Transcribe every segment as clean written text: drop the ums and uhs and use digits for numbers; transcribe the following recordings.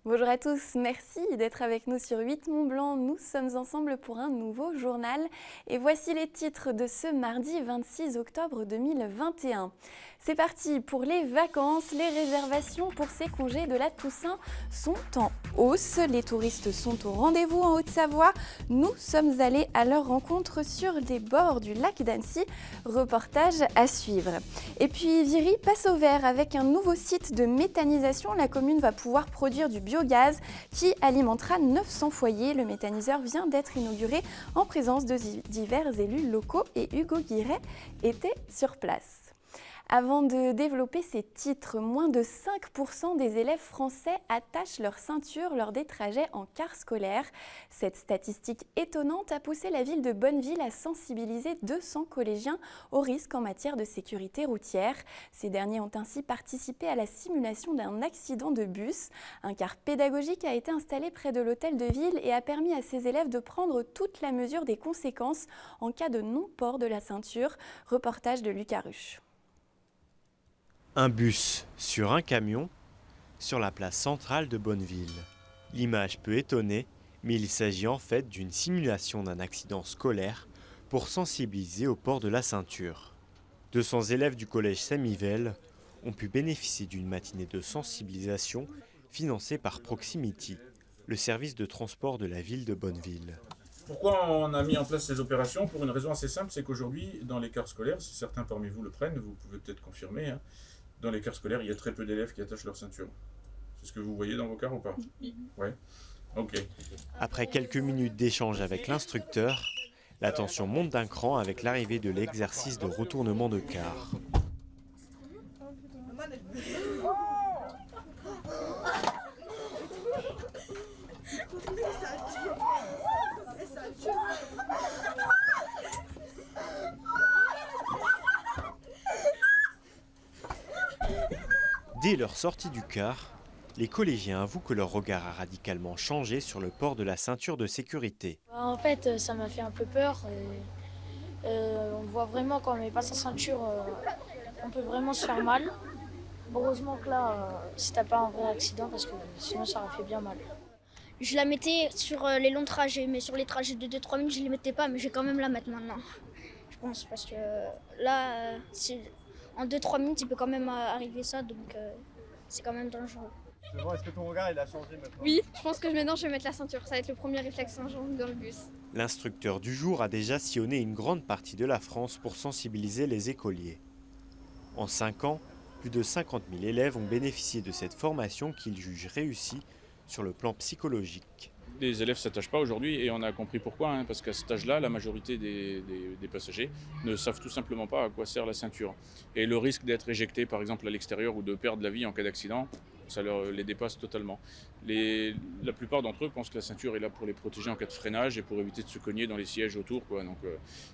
Bonjour à tous, merci d'être avec nous sur 8 Mont Blanc. Nous sommes ensemble pour un nouveau journal et voici les titres de ce mardi 26 octobre 2021. C'est parti pour les vacances. Les réservations pour ces congés de la Toussaint sont en hausse. Les touristes sont au rendez-vous en Haute-Savoie. Nous sommes allés à leur rencontre sur les bords du lac d'Annecy. Reportage à suivre. Et puis Viry passe au vert avec un nouveau site de méthanisation. La commune va pouvoir produire du biogaz qui alimentera 900 foyers. Le méthaniseur vient d'être inauguré en présence de divers élus locaux et Hugo Guiret était sur place. Avant de développer ces titres, moins de 5% des élèves français attachent leur ceinture lors des trajets en car scolaire. Cette statistique étonnante a poussé la ville de Bonneville à sensibiliser 200 collégiens aux risques en matière de sécurité routière. Ces derniers ont ainsi participé à la simulation d'un accident de bus. Un car pédagogique a été installé près de l'hôtel de ville et a permis à ces élèves de prendre toute la mesure des conséquences en cas de non-port de la ceinture. Reportage de Lucas Ruche. Un bus sur un camion sur la place centrale de Bonneville. L'image peut étonner, mais il s'agit en fait d'une simulation d'un accident scolaire pour sensibiliser au port de la ceinture. 200 élèves du collège Saint-Mivel ont pu bénéficier d'une matinée de sensibilisation financée par Proximity, le service de transport de la ville de Bonneville. Pourquoi on a mis en place ces opérations? Pour une raison assez simple, c'est qu'aujourd'hui, dans les cars scolaires, si certains parmi vous le prennent, vous pouvez peut-être confirmer, dans les cars scolaires, il y a très peu d'élèves qui attachent leur ceinture. C'est ce que vous voyez dans vos cars ou pas? Ouais. Ok. Après quelques minutes d'échange avec l'instructeur, la tension monte d'un cran avec l'arrivée de l'exercice de retournement de car. Dès leur sortie du car, les collégiens avouent que leur regard a radicalement changé sur le port de la ceinture de sécurité. En fait, ça m'a fait un peu peur. On voit vraiment quand on ne met pas sa ceinture, on peut vraiment se faire mal. Heureusement que là, si t'as pas un vrai accident, parce que sinon ça aurait fait bien mal. Je la mettais sur les longs trajets, mais sur les trajets de 2-3 minutes, je ne les mettais pas, mais je vais quand même la mettre maintenant. Je pense, parce que là, en 2-3 minutes, il peut quand même arriver ça, donc c'est quand même dangereux. Est-ce que ton regard il a changé maintenant? Oui, je pense que maintenant je vais mettre la ceinture, ça va être le premier réflexe un jour dans le bus. L'instructeur du jour a déjà sillonné une grande partie de la France pour sensibiliser les écoliers. En 5 ans, plus de 50 000 élèves ont bénéficié de cette formation qu'ils jugent réussie sur le plan psychologique. Les élèves ne s'attachent pas aujourd'hui et on a compris pourquoi, parce qu'à cet âge-là, la majorité des passagers ne savent tout simplement pas à quoi sert la ceinture. Et le risque d'être éjecté par exemple à l'extérieur ou de perdre la vie en cas d'accident, ça les dépasse totalement. La plupart d'entre eux pensent que la ceinture est là pour les protéger en cas de freinage et pour éviter de se cogner dans les sièges autour,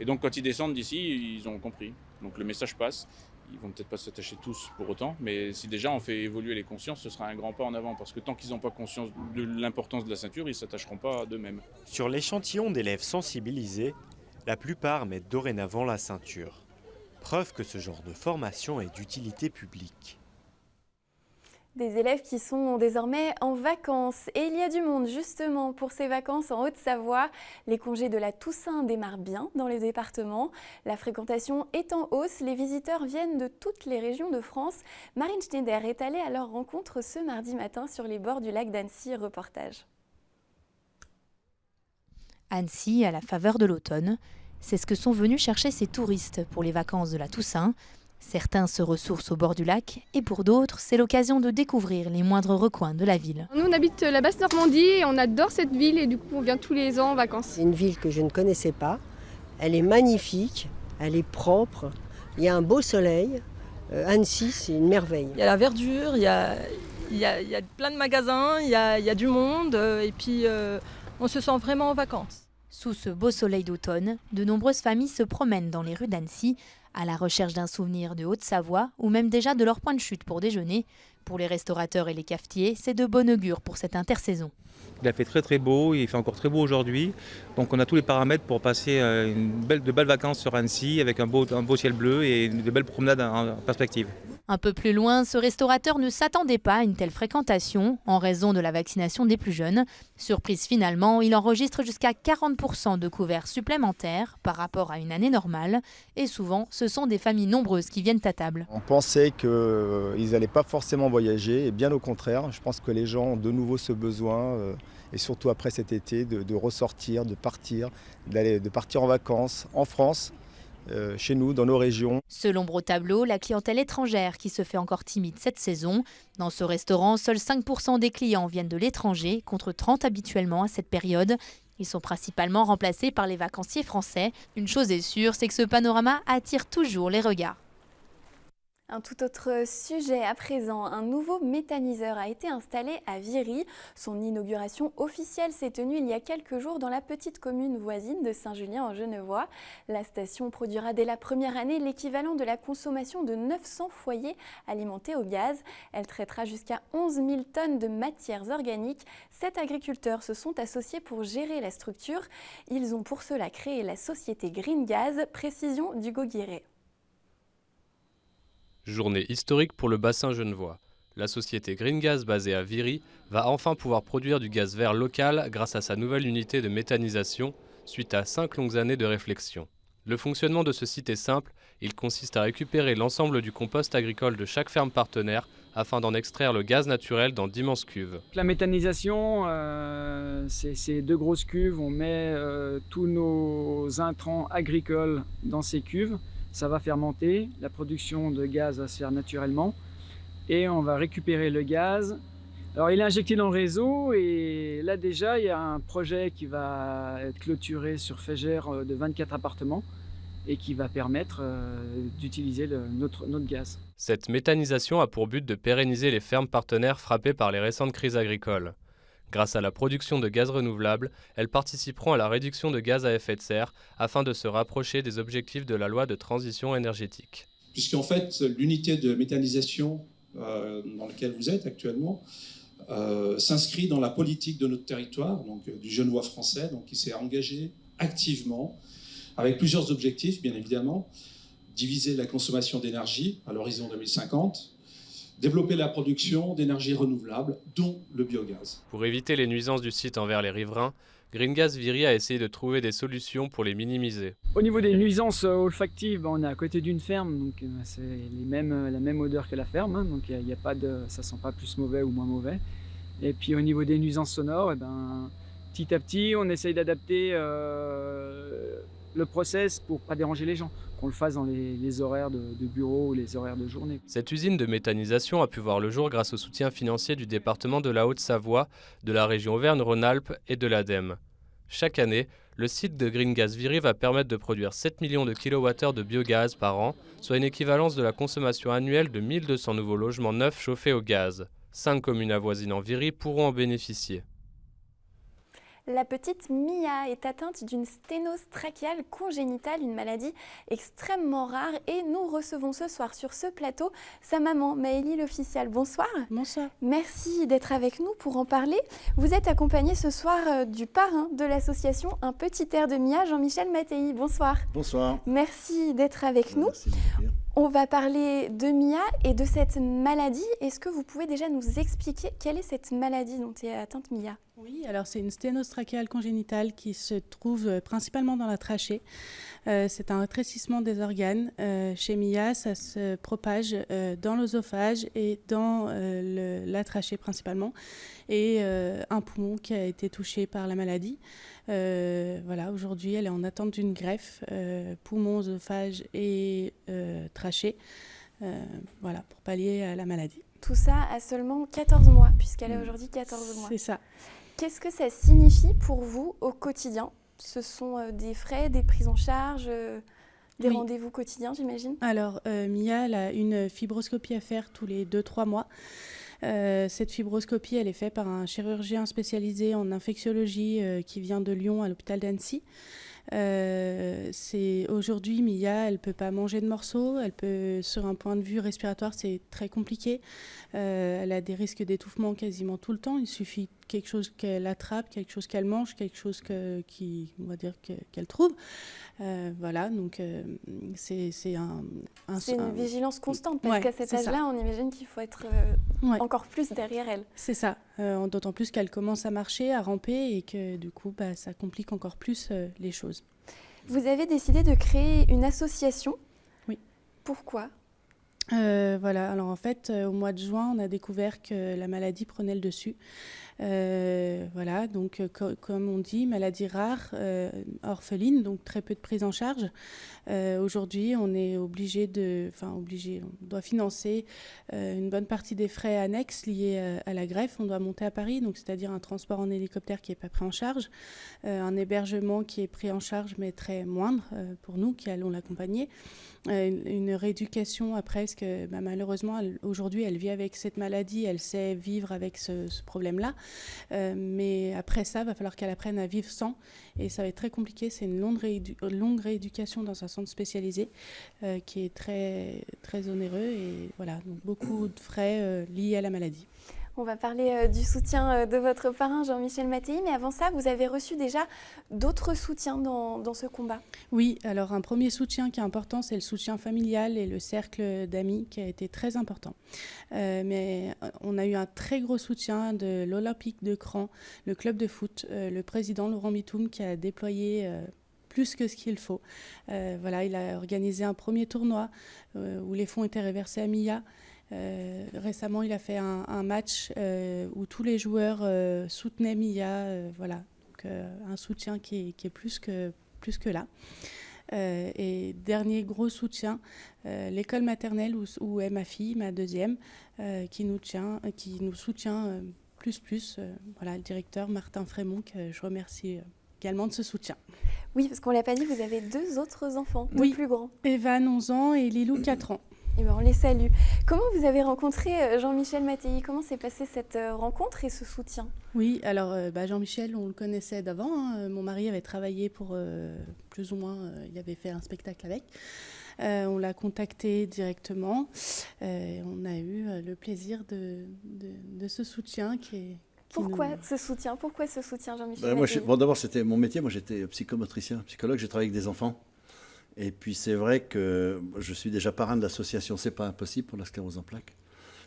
Et donc quand ils descendent d'ici, ils ont compris. Donc le message passe. Ils vont peut-être pas s'attacher tous pour autant, mais si déjà on fait évoluer les consciences, ce sera un grand pas en avant, parce que tant qu'ils n'ont pas conscience de l'importance de la ceinture, ils ne s'attacheront pas d'eux-mêmes. Sur l'échantillon d'élèves sensibilisés, la plupart mettent dorénavant la ceinture. Preuve que ce genre de formation est d'utilité publique. Des élèves qui sont désormais en vacances. Et il y a du monde justement pour ces vacances en Haute-Savoie. Les congés de la Toussaint démarrent bien dans les départements. La fréquentation est en hausse. Les visiteurs viennent de toutes les régions de France. Marine Schneider est allée à leur rencontre ce mardi matin sur les bords du lac d'Annecy. Reportage. Annecy, à la faveur de l'automne, c'est ce que sont venus chercher ces touristes pour les vacances de la Toussaint. Certains se ressourcent au bord du lac et pour d'autres, c'est l'occasion de découvrir les moindres recoins de la ville. Nous on habite la Basse-Normandie et on adore cette ville et du coup on vient tous les ans en vacances. C'est une ville que je ne connaissais pas, elle est magnifique, elle est propre, il y a un beau soleil, Annecy c'est une merveille. Il y a la verdure, il y a plein de magasins, il y a du monde et puis on se sent vraiment en vacances. Sous ce beau soleil d'automne, de nombreuses familles se promènent dans les rues d'Annecy à la recherche d'un souvenir de Haute-Savoie ou même déjà de leur point de chute pour déjeuner. Pour les restaurateurs et les cafetiers, c'est de bon augure pour cette intersaison. Il a fait très très beau, il fait encore très beau aujourd'hui. Donc on a tous les paramètres pour passer de belles vacances sur Annecy avec un beau ciel bleu et de belles promenades en perspective. Un peu plus loin, ce restaurateur ne s'attendait pas à une telle fréquentation en raison de la vaccination des plus jeunes. Surprise finalement, il enregistre jusqu'à 40% de couverts supplémentaires par rapport à une année normale. Et souvent, ce sont des familles nombreuses qui viennent à table. On pensait qu'ils n'allaient pas forcément voyager, et bien au contraire, je pense que les gens ont de nouveau ce besoin, et surtout après cet été, de ressortir, de partir en vacances en France. Chez nous, dans nos régions. Seule ombre au tableau, la clientèle étrangère qui se fait encore timide cette saison. Dans ce restaurant, seuls 5% des clients viennent de l'étranger, contre 30 habituellement à cette période. Ils sont principalement remplacés par les vacanciers français. Une chose est sûre, c'est que ce panorama attire toujours les regards. Un tout autre sujet à présent, un nouveau méthaniseur a été installé à Viry. Son inauguration officielle s'est tenue il y a quelques jours dans la petite commune voisine de Saint-Julien-en-Genevois. La station produira dès la première année l'équivalent de la consommation de 900 foyers alimentés au gaz. Elle traitera jusqu'à 11 000 tonnes de matières organiques. 7 agriculteurs se sont associés pour gérer la structure. Ils ont pour cela créé la société Green Gaz, précision d'Hugo Guiré. Journée historique pour le bassin genevois. La société Green Gaz basée à Viry va enfin pouvoir produire du gaz vert local grâce à sa nouvelle unité de méthanisation suite à 5 longues années de réflexion. Le fonctionnement de ce site est simple, il consiste à récupérer l'ensemble du compost agricole de chaque ferme partenaire afin d'en extraire le gaz naturel dans d'immenses cuves. La méthanisation, c'est 2 grosses cuves, on met tous nos intrants agricoles dans ces cuves. Ça va fermenter, la production de gaz va se faire naturellement et on va récupérer le gaz. Alors il est injecté dans le réseau et là déjà il y a un projet qui va être clôturé sur Fégère de 24 appartements et qui va permettre d'utiliser notre gaz. Cette méthanisation a pour but de pérenniser les fermes partenaires frappées par les récentes crises agricoles. Grâce à la production de gaz renouvelable, elles participeront à la réduction de gaz à effet de serre afin de se rapprocher des objectifs de la loi de transition énergétique. Puisqu'en fait, l'unité de méthanisation dans laquelle vous êtes actuellement s'inscrit dans la politique de notre territoire, donc du Genevois français, donc qui s'est engagé activement avec plusieurs objectifs, bien évidemment, diviser la consommation d'énergie à l'horizon 2050, développer la production d'énergie renouvelable, dont le biogaz. Pour éviter les nuisances du site envers les riverains, Green Gaz Viry a essayé de trouver des solutions pour les minimiser. Au niveau des nuisances olfactives, on est à côté d'une ferme, donc c'est la même odeur que la ferme, hein, donc y a pas ça sent pas plus mauvais ou moins mauvais. Et puis au niveau des nuisances sonores, petit à petit, on essaye d'adapter le process pour pas déranger les gens, qu'on le fasse dans les horaires de bureau ou les horaires de journée. Cette usine de méthanisation a pu voir le jour grâce au soutien financier du département de la Haute-Savoie, de la région Auvergne-Rhône-Alpes et de l'ADEME. Chaque année, le site de Green Gaz Viry va permettre de produire 7 millions de kWh de biogaz par an, soit une équivalence de la consommation annuelle de 1200 nouveaux logements neufs chauffés au gaz. 5 communes avoisinant Viry pourront en bénéficier. La petite Mia est atteinte d'une sténose trachéale congénitale, une maladie extrêmement rare. Et nous recevons ce soir sur ce plateau sa maman, Maëlie l'official. Bonsoir. Bonsoir. Merci d'être avec nous pour en parler. Vous êtes accompagné ce soir du parrain de l'association Un Petit Air de Mia, Jean-Michel Mattei. Bonsoir. Bonsoir. Merci d'être avec nous. Merci de m'accueillir. On va parler de Mia et de cette maladie. Est-ce que vous pouvez déjà nous expliquer quelle est cette maladie dont est atteinte Mia ? Oui, alors c'est une sténose trachéale congénitale qui se trouve principalement dans la trachée. C'est un rétrécissement des organes. Chez Mia, ça se propage dans l'œsophage et dans la trachée principalement, et un poumon qui a été touché par la maladie. Voilà, aujourd'hui, elle est en attente d'une greffe, poumon, œsophage et trachée, voilà, pour pallier à la maladie. Tout ça à seulement 14 mois, puisqu'elle a aujourd'hui 14 mois. C'est ça. Qu'est-ce que ça signifie pour vous au quotidien ? Ce sont des frais, des prises en charge, des rendez-vous quotidiens, j'imagine ? Alors, Mia, elle a une fibroscopie à faire tous les 2-3 mois. Cette fibroscopie, elle est faite par un chirurgien spécialisé en infectiologie qui vient de Lyon à l'hôpital d'Annecy. Aujourd'hui, Mia, elle ne peut pas manger de morceaux. Elle peut, sur un point de vue respiratoire, c'est très compliqué. Elle a des risques d'étouffement quasiment tout le temps. Il suffit quelque chose qu'elle attrape, quelque chose qu'elle mange, quelque chose on va dire qu'elle trouve. Voilà, donc c'est une vigilance constante, parce qu'à cet âge-là, on imagine qu'il faut être encore plus derrière elle. C'est ça, d'autant plus qu'elle commence à marcher, à ramper, et que du coup, ça complique encore plus les choses. Vous avez décidé de créer une association. Oui. Pourquoi ? Voilà, alors en fait, au mois de juin, on a découvert que la maladie prenait le dessus. Voilà, donc comme on dit, maladie rare, orpheline, donc très peu de prise en charge. Aujourd'hui, on est on doit financer une bonne partie des frais annexes liés à la greffe. On doit monter à Paris, donc c'est-à-dire un transport en hélicoptère qui n'est pas pris en charge, un hébergement qui est pris en charge mais très moindre pour nous qui allons l'accompagner. Une rééducation après, parce que malheureusement, aujourd'hui, elle vit avec cette maladie, elle sait vivre avec ce problème-là. Mais après ça, il va falloir qu'elle apprenne à vivre sans. Et ça va être très compliqué. C'est une longue rééducation dans un centre spécialisé qui est très, très onéreux. Et voilà, donc beaucoup de frais liés à la maladie. On va parler du soutien de votre parrain Jean-Michel Mattei, mais avant ça, vous avez reçu déjà d'autres soutiens dans ce combat. Oui, alors un premier soutien qui est important, c'est le soutien familial et le cercle d'amis qui a été très important. Mais on a eu un très gros soutien de l'Olympique de Cran, le club de foot, le président Laurent Mitoum qui a déployé plus que ce qu'il faut. Voilà, il a organisé un premier tournoi où les fonds étaient reversés à MIA. Récemment, il a fait un match où tous les joueurs soutenaient MIA. Voilà, donc un soutien qui est plus que là. Et dernier gros soutien, l'école maternelle où est ma fille, ma deuxième, qui nous soutient plus. Voilà, le directeur Martin Frémont, que je remercie également de ce soutien. Oui, parce qu'on ne l'a pas dit, vous avez 2 autres enfants, plus grands. Evan, 11 ans, et Lilou, 4 ans. Et on les salue. Comment vous avez rencontré Jean-Michel Mattei ? Comment s'est passée cette rencontre et ce soutien ? Oui, alors Jean-Michel, on le connaissait d'avant. Hein. Mon mari avait travaillé pour plus ou moins, il avait fait un spectacle avec. On l'a contacté directement. On a eu le plaisir de ce soutien Pourquoi ce soutien, Jean-Michel Mattei ? D'abord, c'était mon métier. Moi, j'étais psychomotricien, psychologue. J'ai travaillé avec des enfants. Et puis c'est vrai que je suis déjà parrain de l'association C'est pas impossible pour la sclérose en plaques.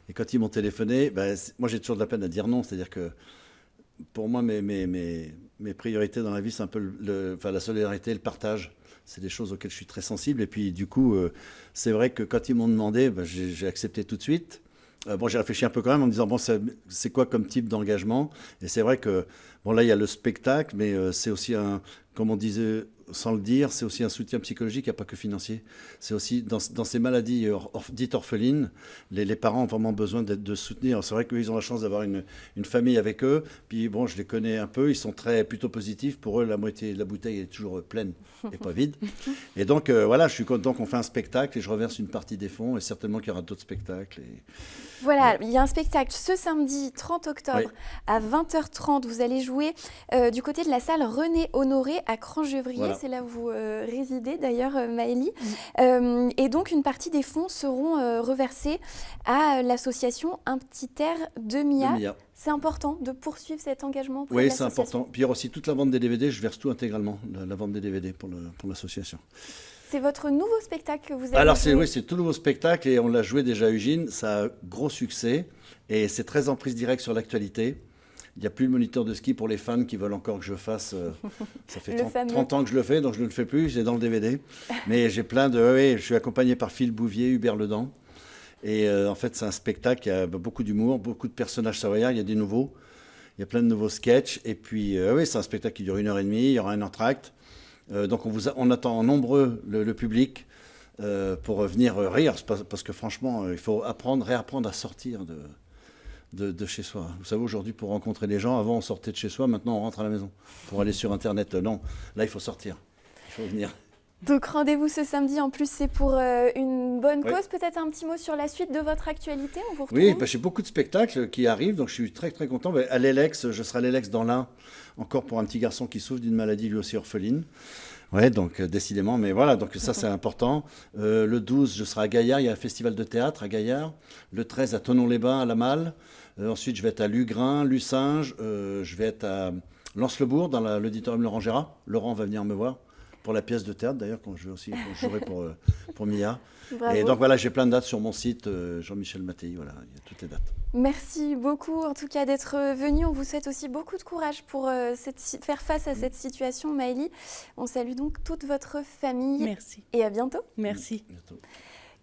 Et quand ils m'ont téléphoné, moi j'ai toujours de la peine à dire non. C'est-à-dire que pour moi, mes priorités dans la vie, c'est un peu la solidarité, le partage. C'est des choses auxquelles je suis très sensible. Et puis du coup, c'est vrai que quand ils m'ont demandé, j'ai accepté tout de suite. J'ai réfléchi un peu quand même en me disant, c'est quoi comme type d'engagement ? Et c'est vrai que, là, il y a le spectacle, mais c'est aussi comme on disait, sans le dire, c'est aussi un soutien psychologique, il n'y a pas que financier. C'est aussi, dans ces maladies dites orphelines, les parents ont vraiment besoin de soutenir. C'est vrai qu'ils ont la chance d'avoir une famille avec eux. Puis je les connais un peu, ils sont plutôt positifs. Pour eux, la moitié de la bouteille est toujours pleine et pas vide. Et donc, je suis content qu'on fait un spectacle et je reverse une partie des fonds. Et certainement qu'il y aura d'autres spectacles. Voilà, il y a un spectacle ce samedi 30 octobre à 20h30. Vous allez jouer du côté de la salle René Honoré à Cran-Gevrier. Voilà. C'est là où vous résidez d'ailleurs, Maëlie. Et donc, une partie des fonds seront reversés à l'association Un Petit Air de Mia. C'est important de poursuivre cet engagement auprès de l'association. Oui, c'est important. Puis il y aura aussi toute la vente des DVD. Je verse tout intégralement, la vente des DVD pour l'association. C'est votre nouveau spectacle que vous avez Alors, joué. c'est tout nouveau spectacle et on l'a joué déjà à Ugine. Ça a gros succès et c'est très en prise directe sur l'actualité. Il n'y a plus le moniteur de ski pour les fans qui veulent encore que je fasse. Ça fait 30 ans que je le fais, donc je ne le fais plus. C'est dans le DVD. Mais j'ai je suis accompagné par Phil Bouvier, Hubert Ledan. Et en fait, c'est un spectacle qui a beaucoup d'humour, beaucoup de personnages savoyards. Il y a des nouveaux. Il y a plein de nouveaux sketchs. Et puis, c'est un spectacle qui dure 1h30. Il y aura un entracte. Donc on attend nombreux le public pour venir rire, parce que franchement, il faut réapprendre à sortir de chez soi. Vous savez, aujourd'hui, pour rencontrer les gens, avant on sortait de chez soi, maintenant on rentre à la maison. Pour aller sur Internet, non. Là, il faut sortir. Il faut venir. Donc rendez-vous ce samedi, en plus c'est pour une bonne cause. Peut-être un petit mot sur la suite de votre actualité, on vous retrouve. Oui, j'ai beaucoup de spectacles qui arrivent, donc je suis très très content. À l'Elex, je serai à l'Elex dans l'Ain, encore pour un petit garçon qui souffre d'une maladie lui aussi orpheline. Ouais, donc décidément, mais voilà, donc ça c'est important. Le 12, je serai à Gaillard, il y a un festival de théâtre à Gaillard. Le 13, à Thonon-les-Bains, à La Malle. Ensuite, je vais être à Lugrin, Lucinge, je vais être à Lens-le-Bourg, dans l'auditorium Laurent Gérard. Laurent va venir me voir pour la pièce de théâtre, d'ailleurs, quand je jouerai pour Mia. Bravo. Et donc voilà, j'ai plein de dates sur mon site, Jean-Michel Mattei, voilà, il y a toutes les dates. Merci beaucoup en tout cas d'être venu. On vous souhaite aussi beaucoup de courage pour faire face à cette situation, Maëlie. On salue donc toute votre famille. Merci. Et à bientôt. Merci. Bientôt.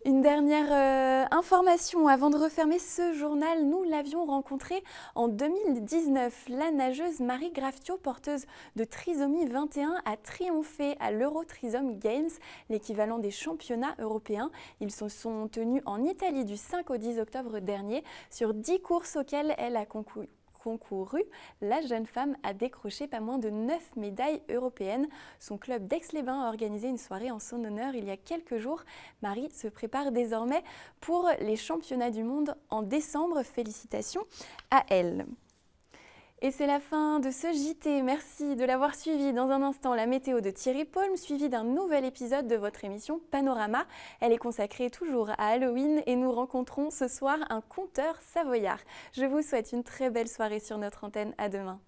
Une dernière information avant de refermer ce journal. Nous l'avions rencontrée en 2019. La nageuse Marie Graftio, porteuse de trisomie 21, a triomphé à l'Eurotrisome Games, l'équivalent des championnats européens. Ils se sont tenus en Italie du 5 au 10 octobre dernier. Sur 10 courses auxquelles elle a concouru, la jeune femme a décroché pas moins de 9 médailles européennes. Son club d'Aix-les-Bains a organisé une soirée en son honneur il y a quelques jours. Marie se prépare désormais pour les championnats du monde en décembre. Félicitations à elle. Et c'est la fin de ce JT. Merci de l'avoir suivi. Dans un instant, la météo de Thierry Paulme, suivie d'un nouvel épisode de votre émission Panorama. Elle est consacrée toujours à Halloween et nous rencontrons ce soir un conteur savoyard. Je vous souhaite une très belle soirée sur notre antenne. À demain.